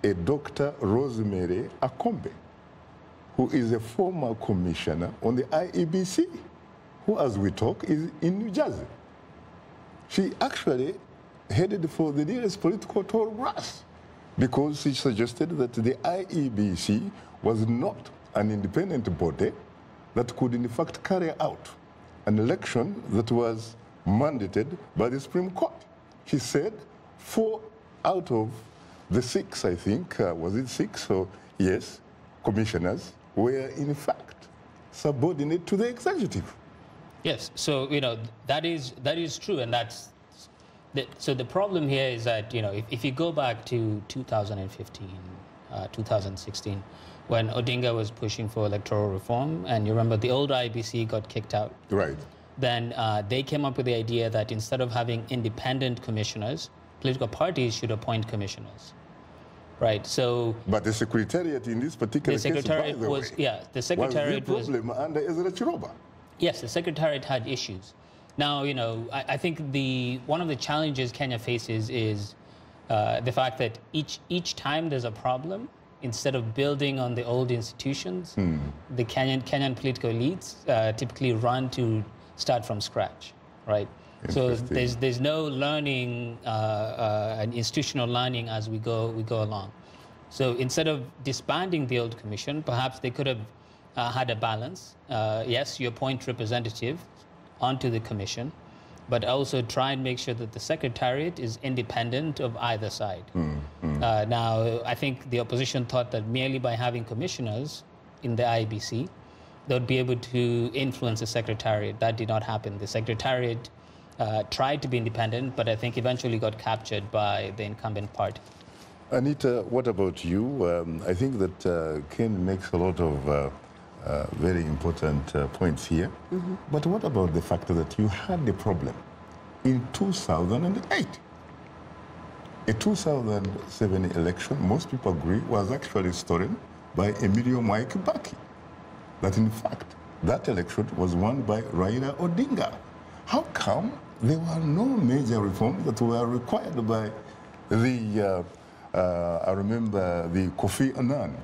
a Dr. Rosemary Akombe, who is a former commissioner on the IEBC, who, as we talk, is in New Jersey. She actually headed for the nearest political toll grass because she suggested that the IEBC was not an independent body that could, in fact, carry out an election that was mandated by the Supreme Court. She said 4 out of the 6, I think, was it 6? So, yes, commissioners were, in fact, subordinate to the executive. Yes, so that is true, and so the problem here is that if you go back to 2015, 2016, when Odinga was pushing for electoral reform, and you remember the old IEBC got kicked out. Right. Then they came up with the idea that instead of having independent commissioners, political parties should appoint commissioners. Right. So. But the secretariat in this particular case, by the way, the secretariat was the problem under Ezra Chiroba. Yes, the secretariat had issues. Now, I think one of the challenges Kenya faces is the fact that each time there's a problem, instead of building on the old institutions, the Kenyan political elites typically run to start from scratch, right? So there's no learning, an institutional learning as we go along. So instead of disbanding the old commission, perhaps they could have had a balance. Yes, you appoint representative onto the commission, but also try and make sure that the secretariat is independent of either side. Now, I think the opposition thought that merely by having commissioners in the IEBC, they would be able to influence the secretariat. That did not happen. The secretariat tried to be independent, but I think eventually got captured by the incumbent party. Anita, what about you? I think that Ken makes a lot of very important points here. But what about the fact that you had the problem in 2008? A 2007 election, most people agree, was actually stolen by Emilio Mwai Kibaki. That in fact, that election was won by Raila Odinga. How come there were no major reforms that were required by the, I remember the Kofi Annan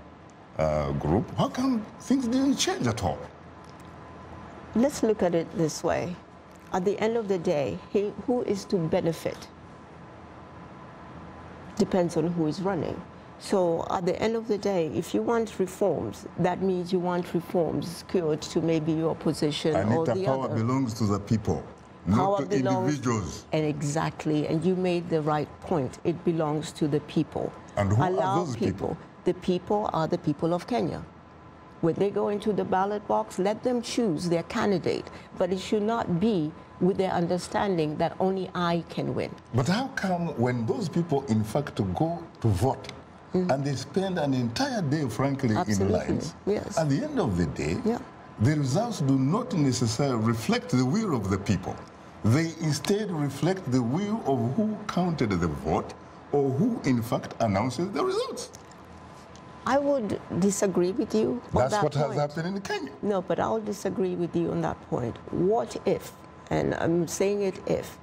group? How come things didn't change at all? Let's look at it this way. At the end of the day, who is to benefit depends on who is running. So at the end of the day, if you want reforms, that means you want reforms skewed to maybe your position or the power other. belongs to the people, not to individuals. And exactly, and you made the right point. It belongs to the people. And who are those people? The people are the people of Kenya. When they go into the ballot box, let them choose their candidate. But it should not be with their understanding that only I can win. But how come when those people, in fact, go to vote, and they spend an entire day, frankly, in lines, yes. At the end of the day, the results do not necessarily reflect the will of the people. They instead reflect the will of who counted the vote or who, in fact, announces the results. I would disagree with you on that That's what point. has happened in Kenya. No, but I'll disagree with you on that point. What if, and I'm saying it if,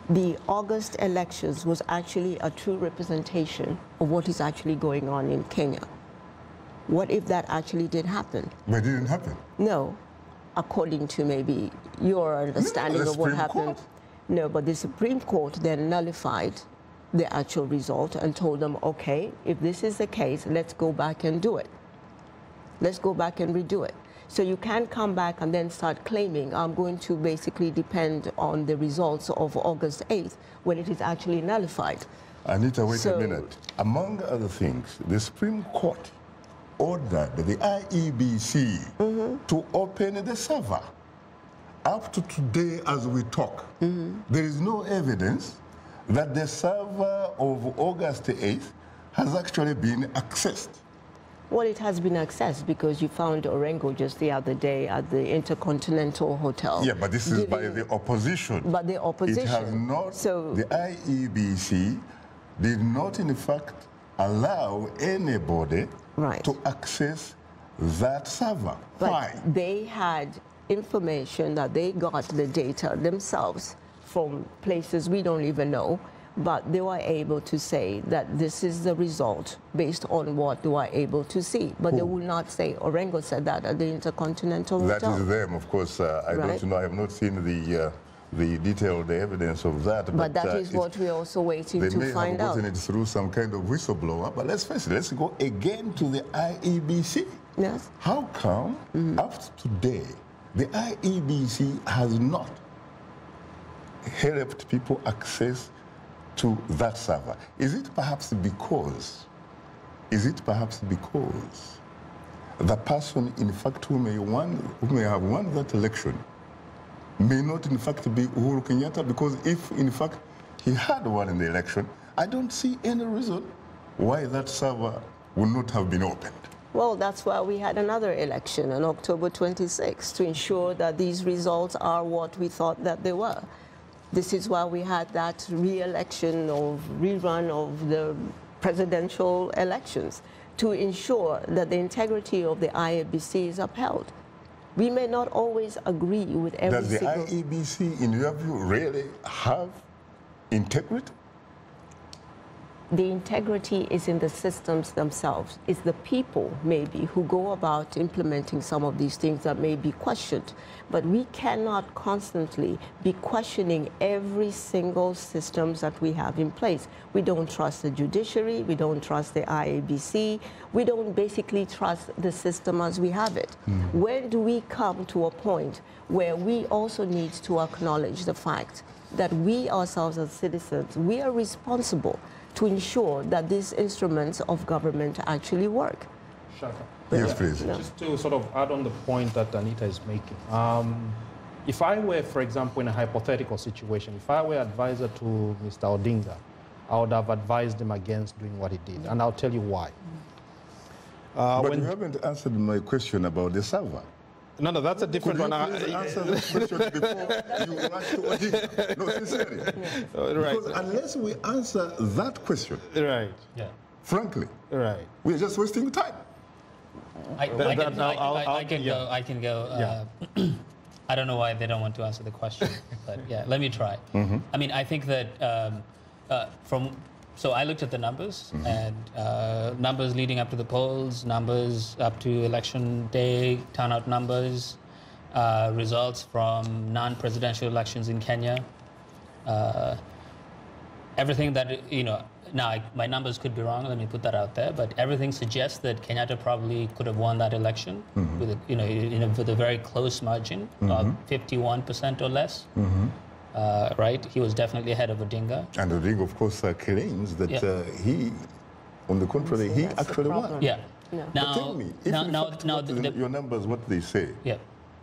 the August elections was actually a true representation of what is actually going on in Kenya? What if that actually did happen? But it didn't happen. No, according to maybe your understanding of what happened. No, but the Supreme Court then nullified the actual result and told them, okay, if this is the case, let's go back and do it. Let's go back and redo it. So you can't come back and then start claiming, I'm going to basically depend on the results of August 8th when it is actually nullified. Anita, wait a minute. Among other things, the Supreme Court ordered the IEBC to open the server. Up to today, as we talk, there is no evidence that the server of August 8th has actually been accessed. Well, it has been accessed because you found Orengo just the other day at the Intercontinental Hotel. Yeah, but this is by the opposition. But the opposition. It has not, the IEBC did not, in fact, allow anybody to access that server. But Why? they had information that they got the data themselves from places we don't even know, but they were able to say that this is the result based on what they were able to see. But they will not say, Orengo said that at the Intercontinental Hotel. That is them, of course. I don't know. I have not seen the detailed evidence of that. But that is what we're also waiting to find out. They may have gotten it through some kind of whistleblower. But let's face it, let's go again to the IEBC. Yes. How come, up to today, the IEBC has not helped people access to that server? Is it perhaps because the person, in who may have won that election may not, in fact, be Uhuru Kenyatta? Because if, in fact, he had won in the election, I don't see any reason why that server would not have been opened. Well, that's why we had another election on October 26th to ensure that these results are what we thought that they were. This is why we had that re-election or rerun of the presidential elections, to ensure that the integrity of the IEBC is upheld. We may not always agree with every single... Does the IEBC, in your view, really have integrity? The integrity is in the systems themselves. It's the people, maybe, who go about implementing some of these things that may be questioned. But we cannot constantly be questioning every single systems that we have in place. We don't trust the judiciary. We don't trust the IEBC. We don't basically trust the system as we have it. When do we come to a point where we also need to acknowledge the fact that we ourselves as citizens, we are responsible to ensure that these instruments of government actually work? Shaka. Yes, please. Just to sort of add on the point that Anita is making. If I were, for example, in a hypothetical situation, if I were advisor to Mr. Odinga, I would have advised him against doing what he did. And I'll tell you why. But you haven't answered my question about the server. No, that's a different one. Could you answer the question before you rush to Odinga? No, sincerely. Right. Because unless we answer that question, right. Yeah. Frankly, right. we're just wasting time. I can go. Yeah. I don't know why they don't want to answer the question, but yeah, let me try. I mean, I think that so I looked at the numbers and numbers leading up to the polls, numbers up to election day, turnout numbers, results from non-presidential elections in Kenya. Everything that, now my numbers could be wrong, let me put that out there, but everything suggests that Kenyatta probably could have won that election with with a very close margin of 51% or less. Right? He was definitely ahead of Odinga. And Odinga, of course, claims that he, on the contrary, he actually won. Yeah. No. But tell me, if your numbers, what they say,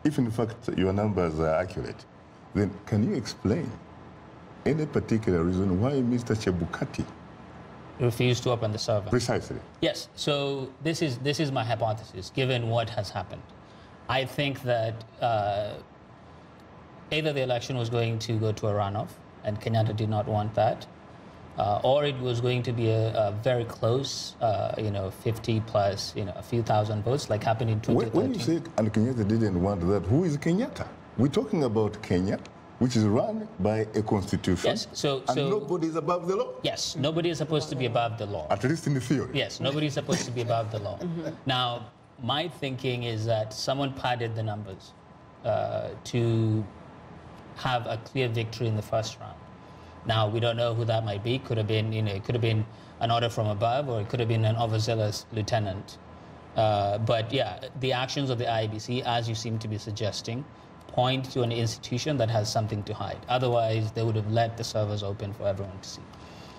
if in fact your numbers are accurate, then can you explain any particular reason why Mr. Chebukati refused to open the server? Precisely. Yes. So this is my hypothesis, given what has happened. I think that either the election was going to go to a runoff, and Kenyatta did not want that, or it was going to be a very close, 50 plus, a few thousand votes, like happened in 2013. When you say and Kenyatta didn't want that, who is Kenyatta? We're talking about Kenya, which is run by a constitution, and nobody is above the law. Yes, nobody is supposed to be above the law. At least in the theory. Yes, nobody is supposed to be above the law. Now, my thinking is that someone padded the numbers to have a clear victory in the first round. Now, we don't know who that might be. Could have been, it could have been an order from above, or it could have been an overzealous lieutenant. But yeah, the actions of the IEBC, as you seem to be suggesting, point to an institution that has something to hide. Otherwise, they would have let the servers open for everyone to see.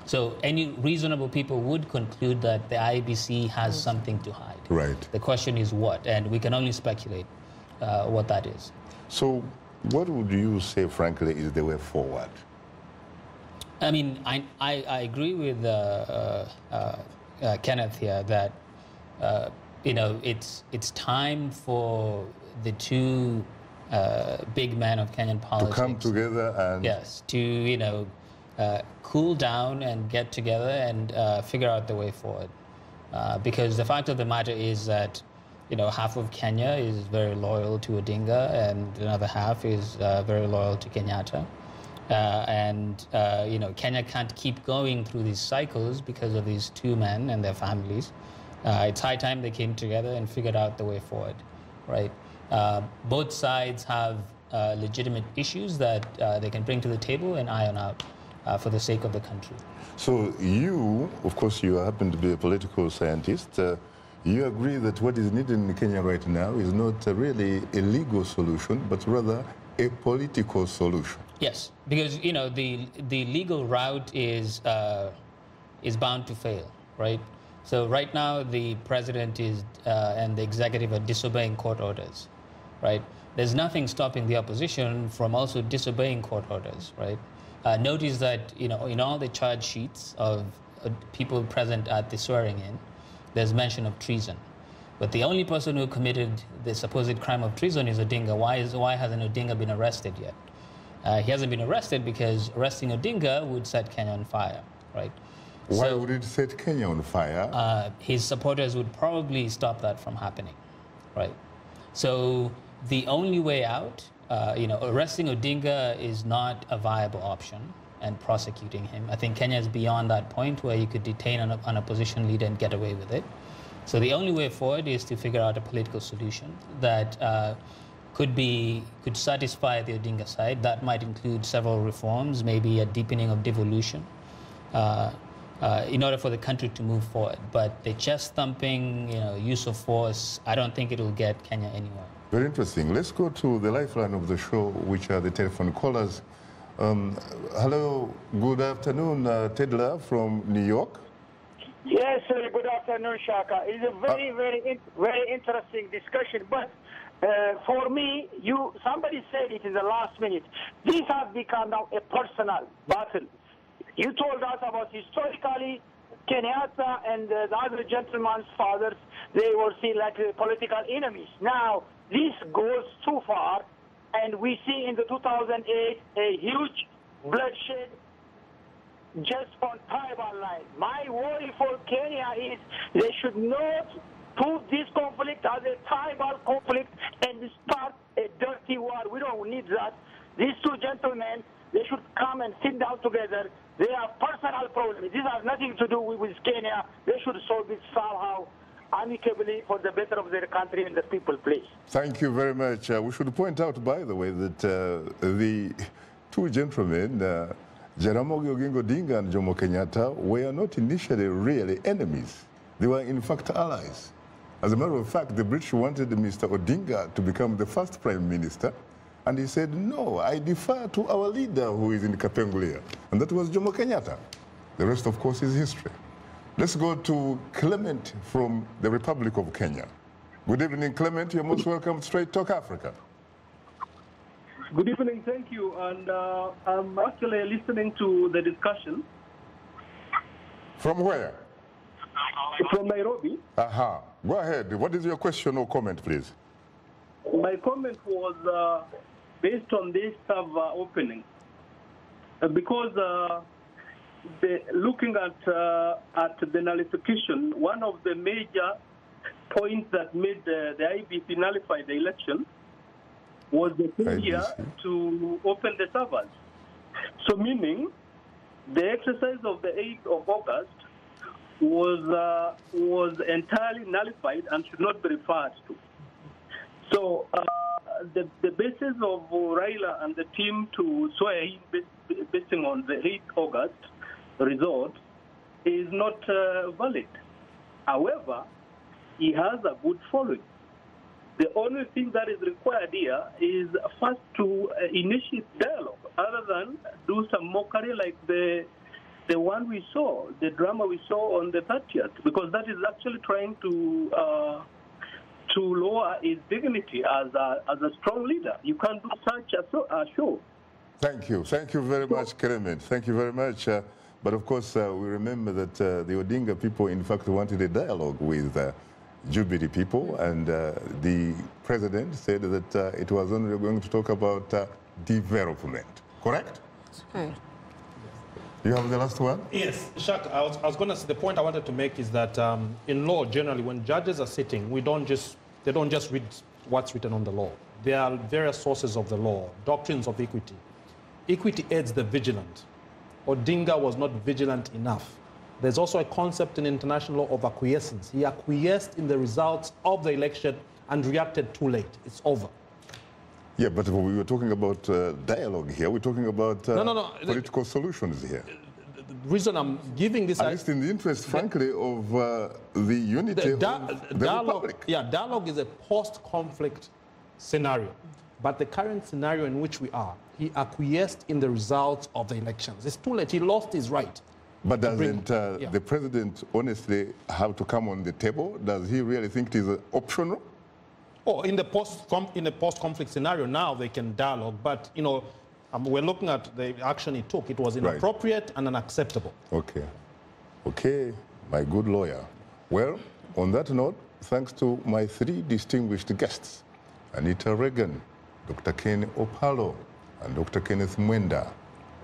So any reasonable people would conclude that the IEBC has something to hide. Right. The question is what, and we can only speculate what that is. So what would you say, frankly, is the way forward? I mean, I agree with Kenneth here that, it's time for the two big men of Kenyan politics to come together and... Yes, to, cool down and get together and figure out the way forward. Because the fact of the matter is that, half of Kenya is very loyal to Odinga, and another half is very loyal to Kenyatta. Kenya can't keep going through these cycles because of these two men and their families. It's high time they came together and figured out the way forward, right? Both sides have legitimate issues that they can bring to the table and iron out for the sake of the country. So you, of course, you happen to be a political scientist. You agree that what is needed in Kenya right now is not really a legal solution, but rather a political solution. Yes, because the legal route is bound to fail, right? So right now the president and the executive are disobeying court orders, right? There's nothing stopping the opposition from also disobeying court orders, right? Notice that in all the charge sheets of people present at the swearing-in, there's mention of treason. But the only person who committed the supposed crime of treason is Odinga. Why hasn't Odinga been arrested yet? He hasn't been arrested because arresting Odinga would set Kenya on fire, right? Why would it set Kenya on fire? His supporters would probably stop that from happening, right? So the only way out, arresting Odinga is not a viable option, and prosecuting him. I think Kenya is beyond that point where you could detain an opposition leader and get away with it. So the only way forward is to figure out a political solution that could satisfy the Odinga side. That might include several reforms, maybe a deepening of devolution, in order for the country to move forward. But the chest thumping, use of force, I don't think it will get Kenya anywhere. Very interesting. Let's go to the lifeline of the show, which are the telephone callers. Hello, good afternoon, Tedla from New York. Yes, sir. Good afternoon, Shaka. It's a very interesting discussion. But for me, somebody said it in the last minute. This has become now a personal battle. You told us about historically Kenyatta and the other gentleman's fathers, they were seen like political enemies. Now, this goes too far, and we see in the 2008 a huge bloodshed just on tribal line. My worry for Kenya is they should not put this conflict as a tribal conflict and start a dirty war. We don't need that. These two gentlemen, they should come and sit down together. They have personal problems. This has nothing to do with Kenya. They should solve it somehow, amicably, for the better of their country and the people, please. Thank you very much. We should point out, by the way, that the two gentlemen, Jaramogi Oginga Odinga and Jomo Kenyatta, were not initially really enemies. They were, in fact, allies. As a matter of fact, the British wanted Mr. Odinga to become the first prime minister, and he said, no, I defer to our leader who is in Kapenguria. And that was Jomo Kenyatta. The rest, of course, is history. Let's go to Clement from the Republic of Kenya. Good evening, Clement. You're most welcome to Straight Talk Africa. Good evening, thank you. And I'm actually listening to the discussion. From where? From Nairobi. Aha. Go ahead. What is your question or comment, please? My comment was based on this opening. Because looking at the nullification, one of the major points that made the IBC nullify the election was the failure to open the servers. So meaning the exercise of the 8th of August was entirely nullified and should not be referred to. So the basis of Raila and the team to swear in basing on the 8th August result is not valid. However, he has a good following. The only thing that is required here is first to initiate dialogue, other than do some mockery like the one we saw, the drama we saw on the 30th, because that is actually trying to lower his dignity as a strong leader. You can't do such a show. Thank you. Thank you very much, Clement. Thank you very much. But of course, we remember that the Odinga people, in fact, wanted a dialogue with Jubilee people, and the president said that it was only going to talk about development. Correct? Right. You have the last one? Yes, Shak, I was going to say, the point I wanted to make is that in law, generally, when judges are sitting, they don't just read what's written on the law. There are various sources of the law, doctrines of equity. Equity aids the vigilant. Odinga was not vigilant enough. There's also a concept in international law of acquiescence. He acquiesced in the results of the election and reacted too late. It's over. Yeah, but we were talking about dialogue here. We're talking about political solutions here. The reason I'm giving this... At least in the interest, frankly, of the unity of the Republic. Yeah, dialogue is a post-conflict scenario. But the current scenario in which we are, he acquiesced in the results of the elections. It's too late. He lost his right. But doesn't the president honestly have to come on the table? Does he really think it is optional? Oh, in the post-conflict scenario now they can dialogue, but you know, we're looking at the action he took. It was inappropriate and unacceptable. Okay, okay, my good lawyer. Well, on that note, thanks to my three distinguished guests, Anita Reagan, Dr. Ken Opalo, and Dr. Kenneth Mwenda.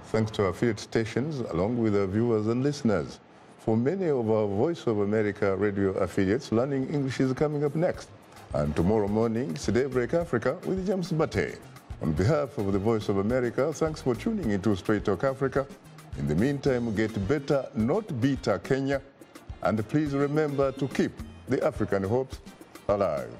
Thanks to our affiliate stations, along with our viewers and listeners. For many of our Voice of America radio affiliates, Learning English is coming up next. And tomorrow morning, it's Daybreak Africa with James Bate. On behalf of the Voice of America, thanks for tuning into Straight Talk Africa. In the meantime, get better, not bitter, Kenya. And please remember to keep the African hopes alive.